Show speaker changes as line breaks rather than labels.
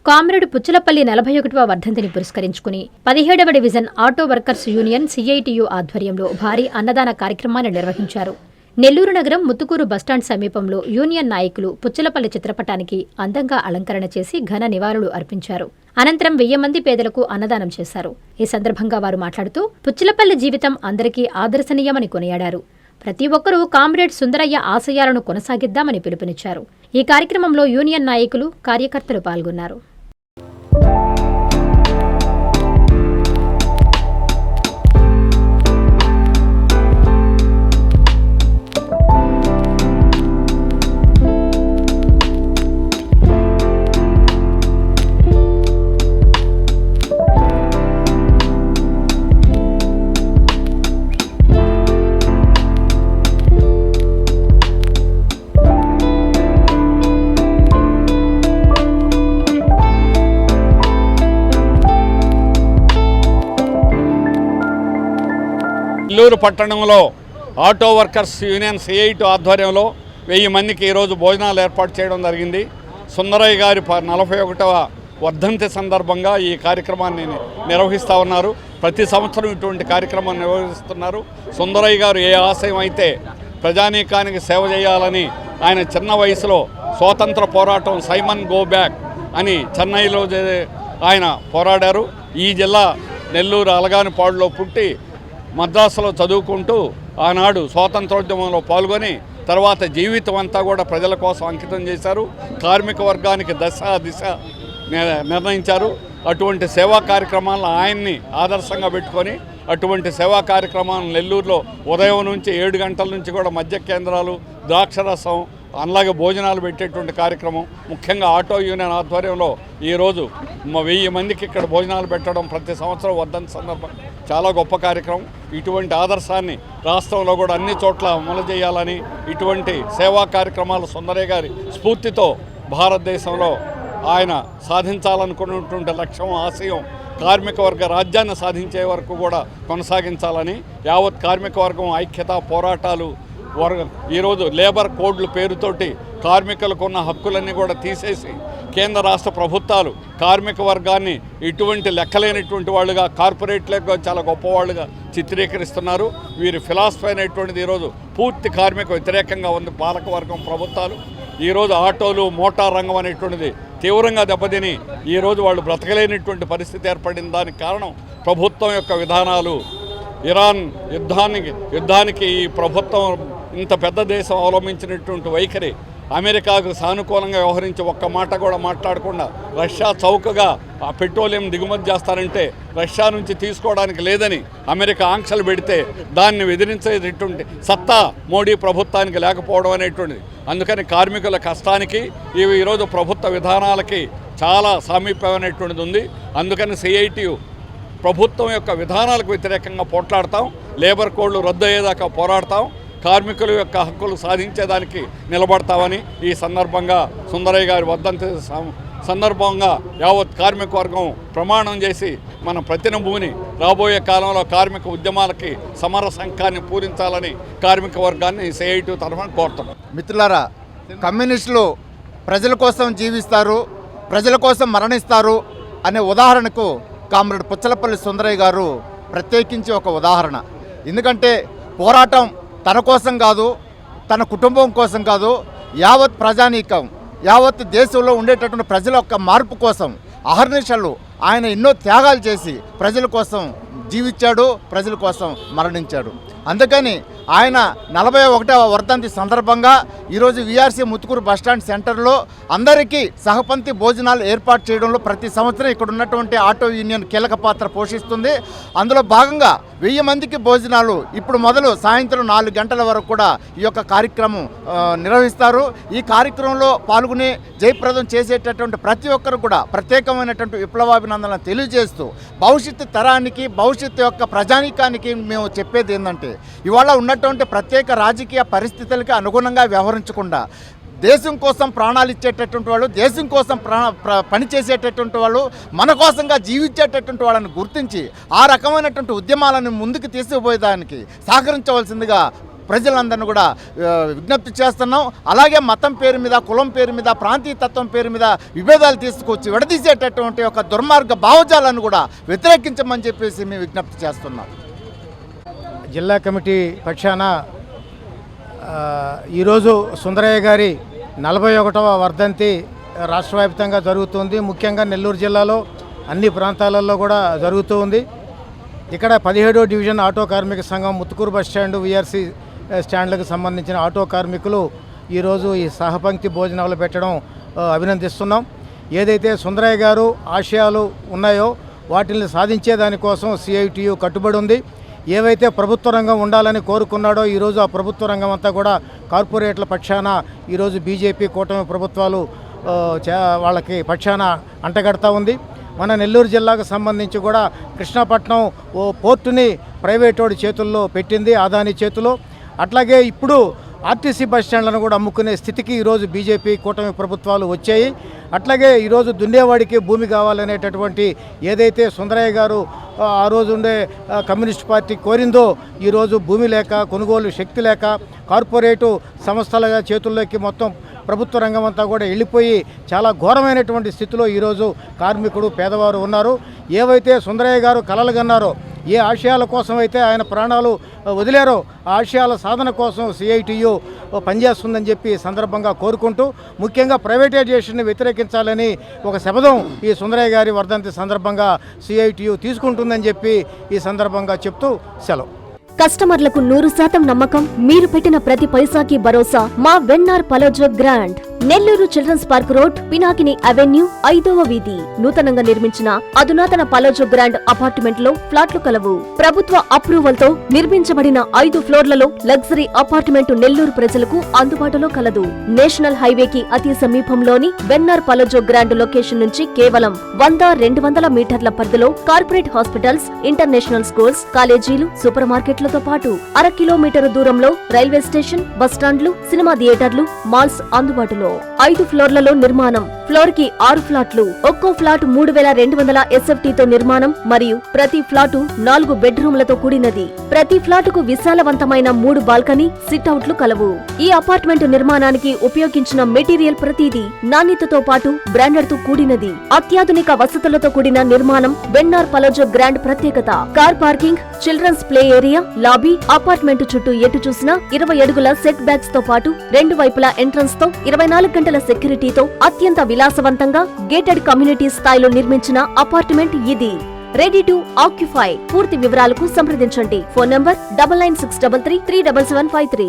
Comrade Puchalapalli 41వ వర్ధంతిని పురస్కరించుకుని 17వ division auto workers union CITU ఆధ్వర్యంలో భారీ అన్నదాన కార్యక్రమాన్ని నిర్వహించారు. నెల్లూరు నగరం ముత్తుకూరు బస్టాండ్ సమీపంలో యూనియన్ నాయకులు పుచ్చలపల్లి చిత్రపటానికి అందంగా అలంకరణ చేసి ఘన నివాళులు అర్పించారు. అనంతరం 1000 మంది పేదలకు అన్నదానం చేశారు. ఈ సందర్భంగా వారు మాట్లాడుతూ పుచ్చలపల్లి జీవితం అందరికీ ఆదర్శనీయమని కొనియాడారు. ప్రతి ఒక్కరూ కామ్రేడ్ సుందరయ్య ఆశయాలను కొనసాగిద్దామని పిలుపునిచ్చారు. ఈ కార్యక్రమంలో యూనియన్ నాయకులు, కార్యకర్తలు పాల్గొన్నారు.
నెల్లూరు పట్టణంలో ఆటో వర్కర్స్ యూనియన్ సిఐటి ఆధ్వర్యంలో 1000 మందికి ఈరోజు భోజనాలు ఏర్పాటు చేయడం జరిగింది. సుందరయ్య గారి 41వ వర్ధంతి సందర్భంగా ఈ కార్యక్రమాన్ని నిర్వహిస్తూ ఉన్నారు. ప్రతి సంవత్సరం ఇటువంటి కార్యక్రమాన్ని నిర్వహిస్తున్నారు. సుందరయ్య గారు ఏ ఆశయం అయితే ప్రజానీకానికి సేవ చేయాలని ఆయన చిన్న వయసులో స్వాతంత్ర పోరాటం సైమన్ గో బ్యాక్ అని చెన్నైలో ఆయన పోరాడారు. ఈ జిల్లా నెల్లూరు అలగానిపాడులో పుట్టి మద్రాసులో చదువుకుంటూ ఆనాడు స్వాతంత్రోద్యమంలో పాల్గొని తర్వాత జీవితం అంతా కూడా ప్రజల కోసం అంకితం చేశారు. కార్మిక వర్గానికి దశ దిశ నిర్ణయించారు. అటువంటి సేవా కార్యక్రమాలను ఆయన్ని ఆదర్శంగా పెట్టుకొని అటువంటి సేవా కార్యక్రమాలను నెల్లూరులో ఉదయం నుంచి 7 గంటల నుంచి కూడా మద్య కేంద్రాలు, ద్రాక్షరసం, అలాగే భోజనాలు పెట్టేటువంటి కార్యక్రమం ముఖ్యంగా ఆటో యూనియన్ ఆధ్వర్యంలో ఈరోజు 1000 మందికి ఇక్కడ భోజనాలు పెట్టడం ప్రతి సంవత్సరం వర్ధంతి సందర్భం చాలా గొప్ప కార్యక్రమం. ఇటువంటి ఆదర్శాన్ని రాష్ట్రంలో కూడా అన్ని చోట్ల అమలు చేయాలని, ఇటువంటి సేవా కార్యక్రమాలు సుందరయ్య గారి స్ఫూర్తితో భారతదేశంలో ఆయన సాధించాలనుకున్నటువంటి లక్ష్యం, ఆశయం కార్మిక వర్గ రాజ్యాన్ని సాధించే వరకు కూడా కొనసాగించాలని యావత్ కార్మిక వర్గం ఐక్యత పోరాటాలు ఈరోజు లేబర్ కోడ్ల పేరుతోటి కార్మికులకు ఉన్న హక్కులన్నీ కూడా తీసేసి కేంద్ర రాష్ట్ర ప్రభుత్వాలు కార్మిక వర్గాన్ని ఇటువంటి లెక్కలేనటువంటి వాళ్ళుగా, కార్పొరేట్లకు చాలా గొప్పవాళ్ళుగా చిత్రీకరిస్తున్నారు. వీరి ఫిలాసఫీ అనేటువంటిది ఈరోజు పూర్తి కార్మిక వ్యతిరేకంగా ఉంది. పాలకవర్గం ప్రభుత్వాలు ఈరోజు ఆటోలు, మోటార్ రంగం అనేటువంటిది తీవ్రంగా దెబ్బతిని ఈరోజు వాళ్ళు బ్రతకలేనటువంటి పరిస్థితి ఏర్పడిన దానికి కారణం ప్రభుత్వం యొక్క విధానాలు. ఇరాన్ యుద్ధానికి ఈ ప్రభుత్వం ఇంత పెద్ద దేశం అవలంబించినటువంటి వైఖరి, అమెరికాకు సానుకూలంగా వ్యవహరించి ఒక్క మాట కూడా మాట్లాడకుండా రష్యా చౌకగా ఆ పెట్రోలియం దిగుమతి చేస్తారంటే రష్యా నుంచి తీసుకోవడానికి లేదని అమెరికా ఆంక్షలు పెడితే దాన్ని ఎదిరించేటటువంటి సత్తా మోడీ ప్రభుత్వానికి లేకపోవడం అనేటువంటిది. అందుకని కార్మికుల కష్టానికి ఈరోజు ప్రభుత్వ విధానాలకి చాలా సామీప్యమైనటువంటిది ఉంది. అందుకని సిఐటియు ప్రభుత్వం యొక్క విధానాలకు వ్యతిరేకంగా పోట్లాడతాం, లేబర్ కోడ్లు రద్దు అయ్యేదాకా పోరాడతాం, కార్మికుల యొక్క హక్కులు సాధించేదానికి నిలబడతామని ఈ సందర్భంగా సుందరయ్య గారి వర్ధంతి సందర్భంగా యావత్ కార్మిక వర్గం ప్రమాణం చేసి మన ప్రతినభూని రాబోయే కాలంలో కార్మిక ఉద్యమాలకి సమర సంఘాన్ని పూరించాలని కార్మిక వర్గాన్ని సిఐటి తరఫున కోరుతున్నాం.
మిత్రులారా, కమ్యూనిస్టులు ప్రజల కోసం జీవిస్తారు, ప్రజల కోసం మరణిస్తారు అనే ఉదాహరణకు కామ్రేడ్ పుచ్చలపల్లి సుందరయ్య గారు ప్రత్యేకించి ఒక ఉదాహరణ. ఎందుకంటే పోరాటం తన కోసం కాదు, తన కుటుంబం కోసం కాదు, యావత్ ప్రజానీకం, యావత్ దేశంలో ఉండేటటువంటి ప్రజల యొక్క మార్పు కోసం అహర్నిశలు ఆయన ఎన్నో త్యాగాలు చేసి ప్రజల కోసం జీవించాడు, ప్రజల కోసం మరణించాడు. అందుకని ఆయన 41వ వర్ధంతి సందర్భంగా ఈరోజు విఆర్సీ ముత్తుకూరు బస్టాండ్ సెంటర్లో అందరికీ సహపంక్తి భోజనాలు ఏర్పాటు చేయడంలో ప్రతి సంవత్సరం ఇక్కడ ఉన్నటువంటి ఆటో యూనియన్ కీలక పాత్ర పోషిస్తుంది. అందులో భాగంగా 1000 మందికి భోజనాలు ఇప్పుడు మొదలు సాయంత్రం 4 గంటల వరకు కూడా ఈ యొక్క కార్యక్రమం నిర్వహిస్తారు. ఈ కార్యక్రమంలో పాల్గొని జయప్రదం చేసేటటువంటి ప్రతి ఒక్కరు కూడా ప్రత్యేకమైనటువంటి విప్లవాభినందనలు తెలియజేస్తూ భవిష్యత్తు తరానికి, భవిష్యత్తు యొక్క ప్రజానీకానికి మేము చెప్పేది ఏంటంటే ఇవాళ ఉన్నటువంటి ప్రత్యేక రాజకీయ పరిస్థితులకి అనుగుణంగా వ్యవహరించకుండా దేశం కోసం ప్రాణాలు ఇచ్చేటటువంటి వాళ్ళు, దేశం కోసం పనిచేసేటటువంటి వాళ్ళు, మన కోసంగా జీవించేటటువంటి వాళ్ళని గుర్తించి ఆ రకమైనటువంటి ఉద్యమాలను ముందుకు తీసుకుపోయేదానికి సహకరించవలసిందిగా ప్రజలందరినీ కూడా విజ్ఞప్తి చేస్తున్నాం. అలాగే మతం పేరు మీద, కులం పేరు మీద, ప్రాంతీయతత్వం పేరు మీద విభేదాలు తీసుకొచ్చి విడదీసేటటువంటి ఒక దుర్మార్గ భావజాలను కూడా వ్యతిరేకించమని చెప్పేసి మేము విజ్ఞప్తి చేస్తున్నాం.
జిల్లా కమిటీ పక్షాన ఈరోజు సుందరయ్య గారి 41వ వర్ధంతి రాష్ట్ర వ్యాప్తంగా జరుగుతుంది. ముఖ్యంగా నెల్లూరు జిల్లాలో అన్ని ప్రాంతాలలో కూడా జరుగుతూ ఉంది. ఇక్కడ 17వ డివిజన్ ఆటో కార్మిక సంఘం ముత్తుకూరు బస్టాండ్ వీఆర్సీ స్టాండ్లకు సంబంధించిన ఆటో కార్మికులు ఈరోజు ఈ సహపంక్తి భోజనాలు పెట్టడం అభినందిస్తున్నాం. ఏదైతే సుందరయ్య గారు ఆశయాలు ఉన్నాయో వాటిని సాధించేదానికోసం సిఐటియు కట్టుబడి ఉంది. ఏవైతే ప్రభుత్వ రంగం ఉండాలని కోరుకున్నాడో ఈరోజు ఆ ప్రభుత్వ రంగం అంతా కూడా కార్పొరేట్ల పక్షాన ఈరోజు బీజేపీ కూటమి ప్రభుత్వాలు వాళ్ళకి పక్షాన అంటగడతా ఉంది. మన నెల్లూరు జిల్లాకు సంబంధించి కూడా కృష్ణపట్నం ఓ పోర్టుని ప్రైవేటోడి చేతుల్లో పెట్టింది, అదాని చేతిలో. అట్లాగే ఇప్పుడు ఆర్టీసీ బస్టాండ్లను కూడా అమ్ముకునే స్థితికి ఈరోజు బీజేపీ కూటమి ప్రభుత్వాలు వచ్చాయి. అట్లాగే ఈరోజు దున్నేవాడికి భూమి కావాలనేటటువంటి ఏదైతే సుందరయ్య గారు ఆ రోజు ఉండే కమ్యూనిస్ట్ పార్టీ కోరిందో ఈరోజు భూమి లేక, కొనుగోలు శక్తి లేక కార్పొరేటు సంస్థల చేతుల్లోకి మొత్తం ప్రభుత్వ రంగం అంతా కూడా వెళ్ళిపోయి చాలా ఘోరమైనటువంటి స్థితిలో ఈరోజు కార్మికుడు, పేదవారు ఉన్నారు. ఏవైతే సుందరయ్య గారు కలలు కన్నారో, ఏ ఆశయాల కోసం అయితే ఆయన ప్రాణాలు వదిలారో ఆ ఆశయాల సాధన కోసం సిఐటియు పనిచేస్తుందని చెప్పి సందర్భంగా కోరుకుంటూ, ముఖ్యంగా ప్రైవేటైజేషన్ని వ్యతిరేకించాలని ఒక శపథం ఈ సుందరయ్య గారి వర్ధంతి సందర్భంగా సిఐటియు తీసుకుంటుందని చెప్పి ఈ సందర్భంగా చెప్తూ సెలవు.
కస్టమర్లకు 100% నమ్మకం, మీరు పెట్టిన ప్రతి పైసాకి భరోసా మా VNR పలోజో grand. Nellore children's park road, Pinakini avenue, 5వ వీధి. నూతనంగా నిర్మించిన అధునాతన పలోజో గ్రాండ్ అపార్ట్మెంట్ లో ఫ్లాట్లు కలవు. ప్రభుత్వ అప్రూవల్ తో నిర్మించబడిన 5 ఫ్లోర్లలో లగ్జరీ అపార్ట్మెంట్ నెల్లూరు ప్రజలకు అందుబాటులో కలదు. నేషనల్ హైవేకి అతి సమీపంలోని వెన్నార్ పలోజో గ్రాండ్ లొకేషన్ నుంచి కేవలం 100-200 మీటర్ల పరిధిలో కార్పొరేట్ హాస్పిటల్స్, ఇంటర్నేషనల్ స్కూల్స్, కాలేజీలు, సూపర్ మార్కెట్లతో పాటు 1/2 కిలోమీటర్ దూరంలో రైల్వే స్టేషన్, బస్టాండ్లు, సినిమా థియేటర్లు, మాల్స్ అందుబాటులో. 5 ఫ్లోర్లలో నిర్మాణం. ఫ్లోర్ కి 6 ఫ్లాట్లు. ఒక్కో ఫ్లాట్ 3200 SFT తో నిర్మాణం మరియు ప్రతి ఫ్లాటు 4 బెడ్రూమ్లతో కూడినది. ప్రతి ఫ్లాటుకు విశాలవంతమైన 3 బాల్కనీ, సిట్అవుట్లు కలవు. ఈ అపార్ట్మెంట్ నిర్మాణానికి ఉపయోగించిన మెటీరియల్ ప్రతిదీ నాణ్యతతో పాటు బ్రాండెడ్ తో కూడినది. అత్యాధునిక వసతులతో కూడిన నిర్మాణం వెన్నార్ పలోజో గ్రాండ్ ప్రత్యేకత. Car parking, children's play area, lobby, apartment చుట్టూ ఎటు చూసినా 20 అడుగుల సెట్ బ్యాక్స్ తో పాటు 2 వైపులా ఎంట్రన్స్ తో 24 గంటల సెక్యూరిటీతో అత్యంత విలాసవంతంగా గేటెడ్ కమ్యూనిటీ స్థాయిలో నిర్మించిన అపార్ట్మెంట్ ఇది. Ready to occupy. పూర్తి వివరాలకు సంప్రదించండి. Phone number 9963337753.